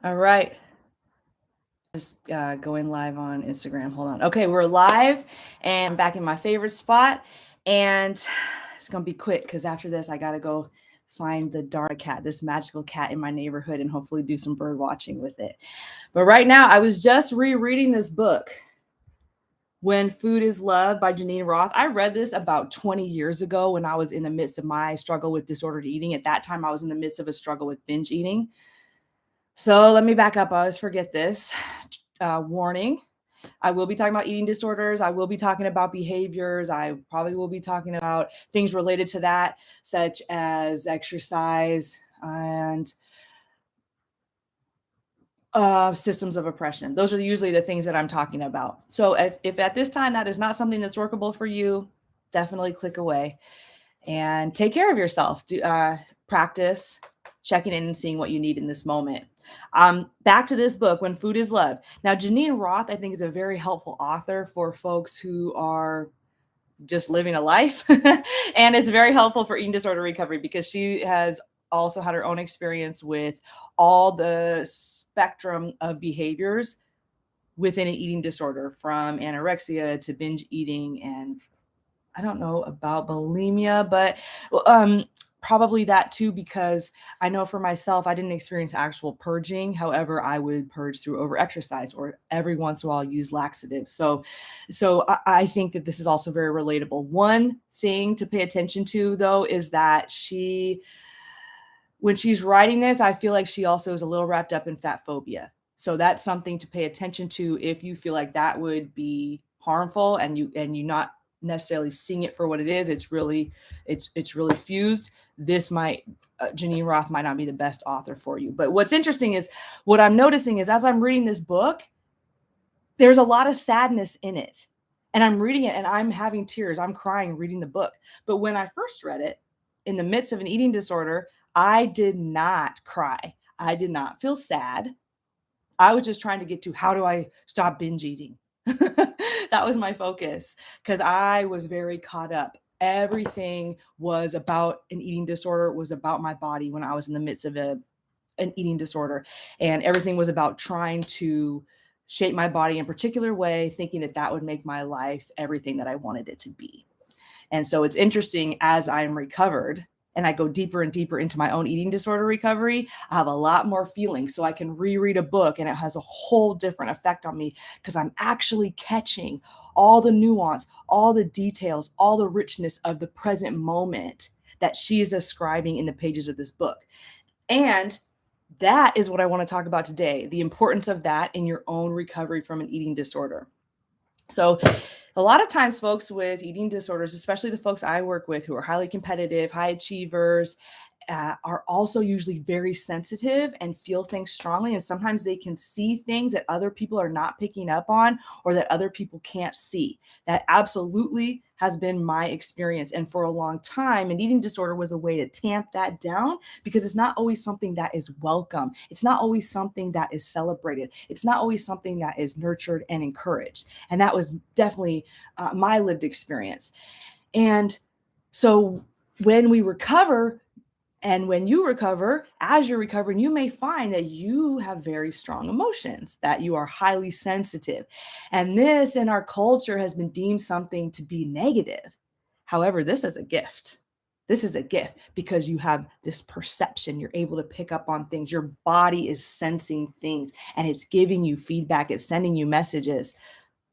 All right. Just going live on Instagram. Hold on. Okay, we're live and I'm back in my favorite spot. And it's going to be quick because after this, I got to go find the Dharma cat, this magical cat in my neighborhood, and hopefully do some bird watching with it. But right now, I was just rereading this book, When Food is Love by Janine Roth. I read this about 20 years ago when I was in the midst of my struggle with disordered eating. At that time, I was in the midst of a struggle with binge eating. So let me back up. I always forget this. Warning. I will be talking about eating disorders. I will be talking about behaviors. I probably will be talking about things related to that, such as exercise and systems of oppression. Those are usually the things that I'm talking about. So if at this time that is not something that's workable for you, definitely click away and take care of yourself. Practice checking in and seeing what you need in this moment. Back to this book, When Food is Love. Now, Janine Roth, I think, is a very helpful author for folks who are just living a life. And it's very helpful for eating disorder recovery because she has also had her own experience with all the spectrum of behaviors within an eating disorder, from anorexia to binge eating, and I don't know about bulimia, but probably that too, because I know for myself, I didn't experience actual purging. However, I would purge through overexercise or every once in a while use laxatives. So I think that this is also very relatable. One thing to pay attention to, though, is that when she's writing this, I feel like she also is a little wrapped up in fat phobia. So that's something to pay attention to if you feel like that would be harmful and you not necessarily seeing it for what it is. It's really fused. This might Janine Roth might not be the best author for you. But what's interesting is what I'm noticing is as I'm reading this book, there's a lot of sadness in it. And I'm reading it and I'm having tears. I'm crying reading the book. But when I first read it in the midst of an eating disorder, I did not cry. I did not feel sad. I was just trying to get to how do I stop binge eating? That was my focus because I was very caught up. Everything was about an eating disorder, was about my body when I was in the midst of an eating disorder. And everything was about trying to shape my body in a particular way, thinking that that would make my life everything that I wanted it to be. And so it's interesting as I'm recovered and I go deeper and deeper into my own eating disorder recovery, I have a lot more feelings. So I can reread a book and it has a whole different effect on me because I'm actually catching all the nuance, all the details, all the richness of the present moment that she is describing in the pages of this book. And that is what I want to talk about today, the importance of that in your own recovery from an eating disorder. So a lot of times folks with eating disorders, especially the folks I work with who are highly competitive, high achievers, are also usually very sensitive and feel things strongly. And sometimes they can see things that other people are not picking up on or that other people can't see. That absolutely has been my experience. And for a long time, an eating disorder was a way to tamp that down because it's not always something that is welcome. It's not always something that is celebrated. It's not always something that is nurtured and encouraged. And that was definitely my lived experience. And so when we recover, and when you recover, as you're recovering, you may find that you have very strong emotions, that you are highly sensitive. And this in our culture has been deemed something to be negative. However, this is a gift. This is a gift because you have this perception. You're able to pick up on things. Your body is sensing things and it's giving you feedback. It's sending you messages.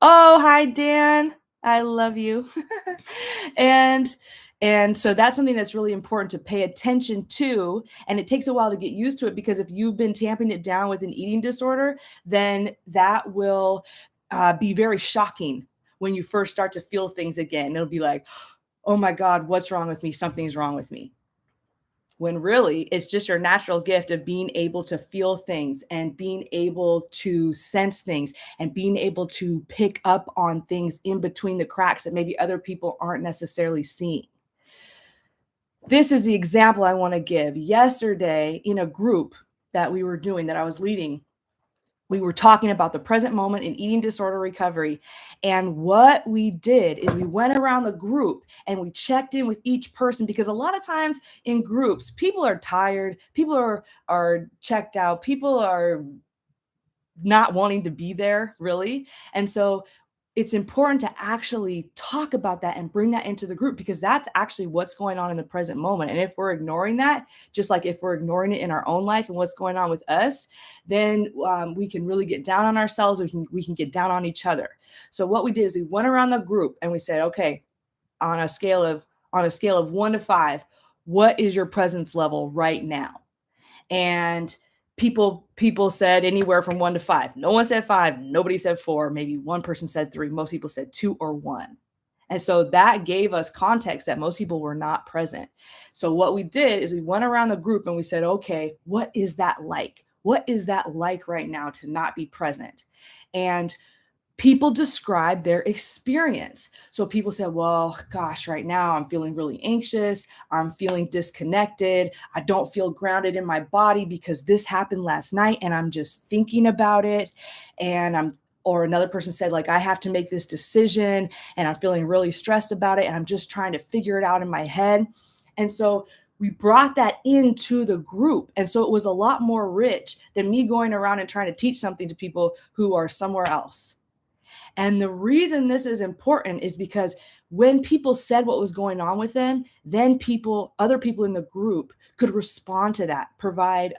Oh, hi, Dan. I love you. and and so that's something that's really important to pay attention to. And it takes a while to get used to it because if you've been tamping it down with an eating disorder, then that will be very shocking when you first start to feel things again. It'll be like, oh my God, what's wrong with me? Something's wrong with me. When really it's just your natural gift of being able to feel things and being able to sense things and being able to pick up on things in between the cracks that maybe other people aren't necessarily seeing. This is the example I want to give. Yesterday, in a group that we were doing, that I was leading, We were talking about the present moment in eating disorder recovery. And what we did is we went around the group and we checked in with each person, because a lot of times in groups, people are tired, people are checked out, people are not wanting to be there really. And so it's important to actually talk about that and bring that into the group, because that's actually what's going on in the present moment. And if we're ignoring that, just like if we're ignoring it in our own life and what's going on with us, then we can really get down on ourselves. We can get down on each other. So what we did is we went around the group and we said, okay, on a scale of 1 to 5, what is your presence level right now? And people said anywhere from 1 to 5. No one said 5, nobody said 4, maybe one person said 3, most people said 2 or 1. And so that gave us context that most people were not present. So what we did is we went around the group and we said, okay, what is that like? What is that like right now to not be present? And people describe their experience. So people said, well, gosh, right now I'm feeling really anxious. I'm feeling disconnected. I don't feel grounded in my body because this happened last night and I'm just thinking about it. Or another person said, like, I have to make this decision and I'm feeling really stressed about it. And I'm just trying to figure it out in my head. And so we brought that into the group. And so it was a lot more rich than me going around and trying to teach something to people who are somewhere else. And the reason this is important is because when people said what was going on with them, then other people in the group could respond to that, provide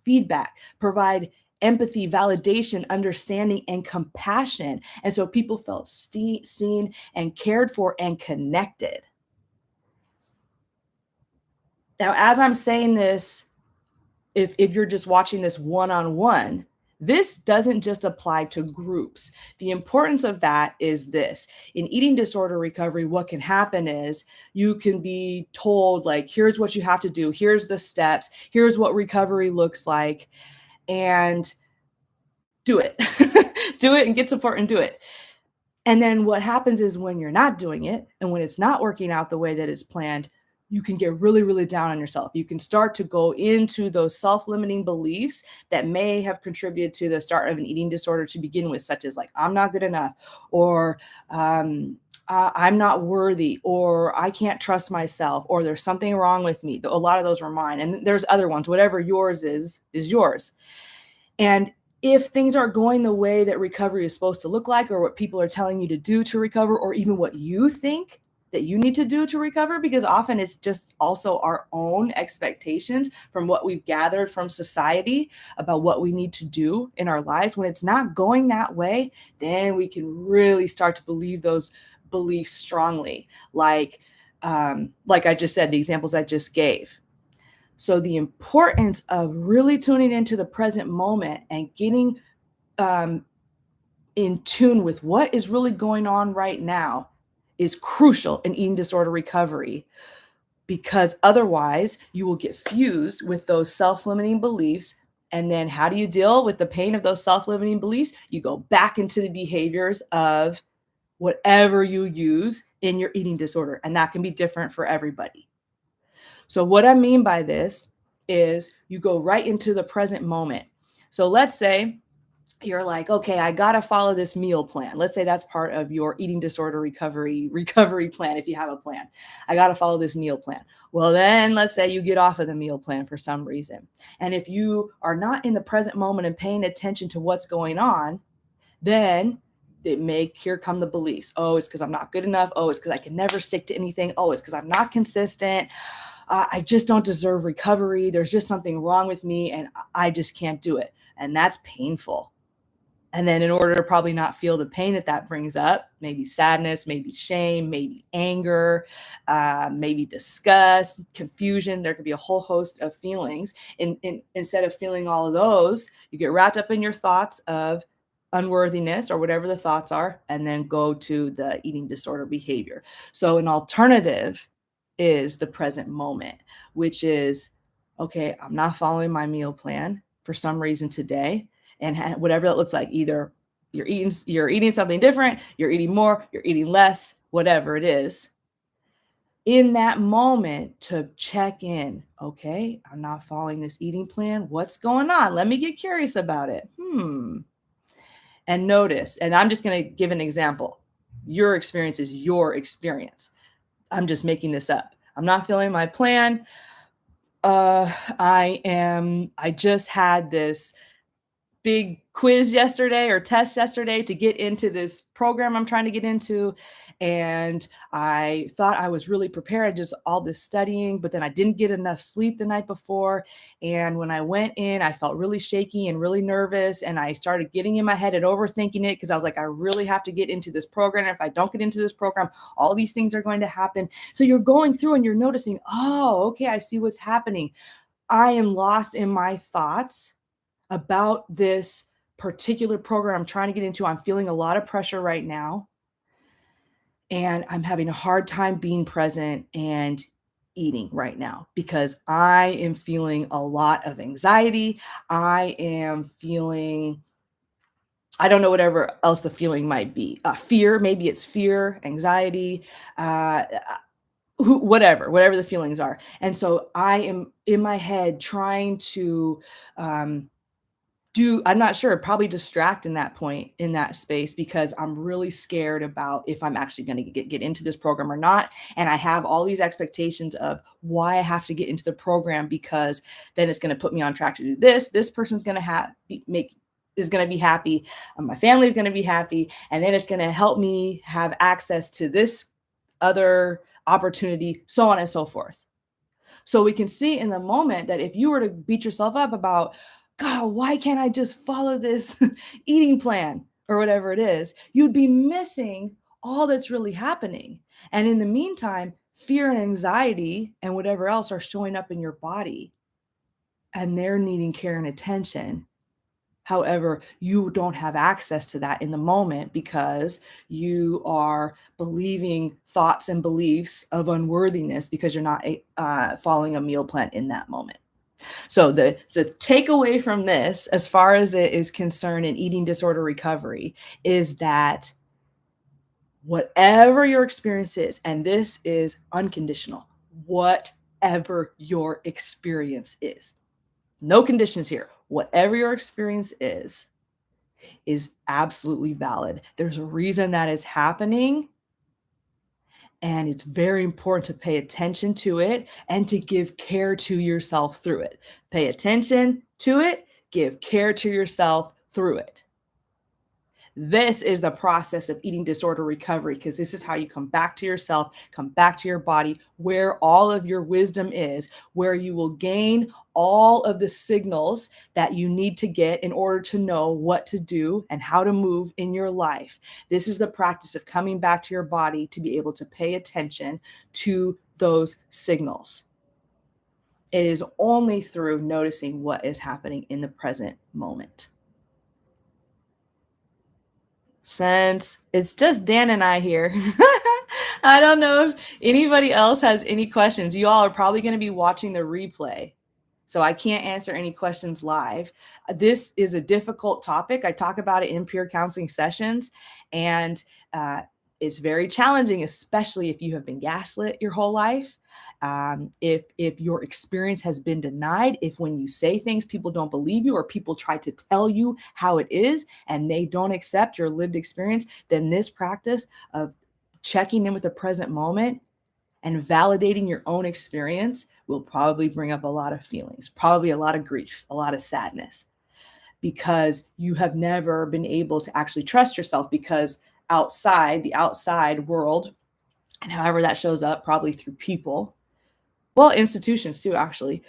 feedback, provide empathy, validation, understanding, and compassion. And so people felt seen and cared for and connected. Now, as I'm saying this, if you're just watching this one-on-one, this doesn't just apply to groups. The importance of that is this. In eating disorder recovery, what can happen is you can be told, like, here's what you have to do, here's the steps, here's what recovery looks like, and do it. Do it and get support and do it. And then what happens is when you're not doing it and when it's not working out the way that it's planned, you can get really, really down on yourself. You can start to go into those self-limiting beliefs that may have contributed to the start of an eating disorder to begin with, such as like, I'm not good enough, or I'm not worthy, or I can't trust myself, or there's something wrong with me. A lot of those were mine. And there's other ones. Whatever yours is yours. And if things aren't going the way that recovery is supposed to look like, or what people are telling you to do to recover, or even what you think that you need to do to recover, because often it's just also our own expectations from what we've gathered from society about what we need to do in our lives. When it's not going that way, then we can really start to believe those beliefs strongly. Like I just said, the examples I just gave. So the importance of really tuning into the present moment and getting in tune with what is really going on right now is crucial in eating disorder recovery, because otherwise you will get fused with those self-limiting beliefs. And then how do you deal with the pain of those self-limiting beliefs? You go back into the behaviors of whatever you use in your eating disorder. And that can be different for everybody. So what I mean by this is you go right into the present moment. So let's say you're like, okay, I got to follow this meal plan. Let's say that's part of your eating disorder recovery plan. If you have a plan, I got to follow this meal plan. Well, then let's say you get off of the meal plan for some reason. And if you are not in the present moment and paying attention to what's going on, then here come the beliefs. Oh, it's because I'm not good enough. Oh, it's because I can never stick to anything. Oh, it's because I'm not consistent. I just don't deserve recovery. There's just something wrong with me and I just can't do it. And that's painful. And then in order to probably not feel the pain that brings up, maybe sadness, maybe shame, maybe anger, maybe disgust, confusion, there could be a whole host of feelings. Instead of feeling all of those, you get wrapped up in your thoughts of unworthiness or whatever the thoughts are, and then go to the eating disorder behavior. So an alternative is the present moment, which is, okay, I'm not following my meal plan for some reason today. And whatever that looks like, either you're eating something different, you're eating more, you're eating less, whatever it is. in that moment to check in. Okay, I'm not following this eating plan. What's going on? Let me get curious about it. And notice. And I'm just going to give an example. Your experience is your experience. I'm just making this up. I'm not following my plan. I just had this big quiz yesterday or test yesterday to get into this program I'm trying to get into. And I thought I was really prepared. I did all this studying, but then I didn't get enough sleep the night before. And when I went in, I felt really shaky and really nervous. And I started getting in my head and overthinking it because I was like, I really have to get into this program. And if I don't get into this program, all these things are going to happen. So you're going through and you're noticing, oh, okay, I see what's happening. I am lost in my thoughts about this particular program I'm trying to get into. I'm feeling a lot of pressure right now, and I'm having a hard time being present and eating right now because I am feeling a lot of anxiety. I am feeling, I don't know, whatever else the feeling might be. Fear, maybe it's fear, anxiety, uh, whatever the feelings are. And so I am in my head trying to um, I'm not sure, probably distract in that point, in that space, because I'm really scared about if I'm actually going to get into this program or not. And I have all these expectations of why I have to get into the program, because then it's going to put me on track to do this. This person's going to is going to be happy. My family is going to be happy. And then it's going to help me have access to this other opportunity, so on and so forth. So we can see in the moment that if you were to beat yourself up about, God, why can't I just follow this eating plan or whatever it is, you'd be missing all that's really happening. And in the meantime, fear and anxiety and whatever else are showing up in your body, and they're needing care and attention. However, you don't have access to that in the moment because you are believing thoughts and beliefs of unworthiness because you're not following a meal plan in that moment. So the takeaway from this, as far as it is concerned in eating disorder recovery, is that whatever your experience is, and this is unconditional, whatever your experience is, no conditions here. Whatever your experience is absolutely valid. There's a reason that is happening. And it's very important to pay attention to it and to give care to yourself through it. Pay attention to it, give care to yourself through it. This is the process of eating disorder recovery, because this is how you come back to yourself, come back to your body, where all of your wisdom is, where you will gain all of the signals that you need to get in order to know what to do and how to move in your life. This is the practice of coming back to your body to be able to pay attention to those signals. It is only through noticing what is happening in the present moment. Since it's just Dan and I here, I don't know if anybody else has any questions. You all are probably going to be watching the replay, so I can't answer any questions live. This is a difficult topic. I talk about it in peer counseling sessions, and it's very challenging, especially if you have been gaslit your whole life. If your experience has been denied, if when you say things, people don't believe you, or people try to tell you how it is and they don't accept your lived experience, then this practice of checking in with the present moment and validating your own experience will probably bring up a lot of feelings, probably a lot of grief, a lot of sadness, because you have never been able to actually trust yourself, because the outside world, and however that shows up, probably through people, well, institutions too, actually,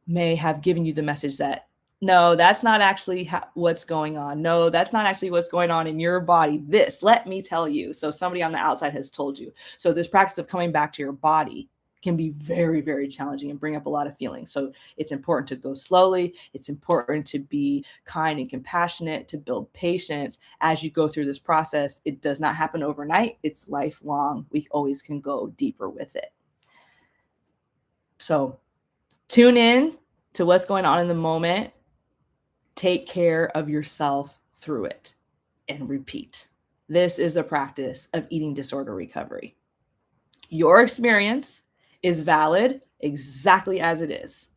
may have given you the message that, no, that's not actually what's going on. No, that's not actually what's going on in your body. Let me tell you. So somebody on the outside has told you. So this practice of coming back to your body can be very, very challenging and bring up a lot of feelings. So it's important to go slowly. It's important to be kind and compassionate, to build patience as you go through this process. It does not happen overnight. It's lifelong. We always can go deeper with it. So tune in to what's going on in the moment. Take care of yourself through it, and repeat. This is the practice of eating disorder recovery. Your experience is valid exactly as it is.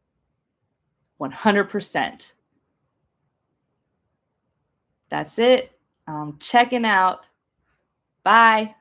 100%. That's it. I'm checking out. Bye.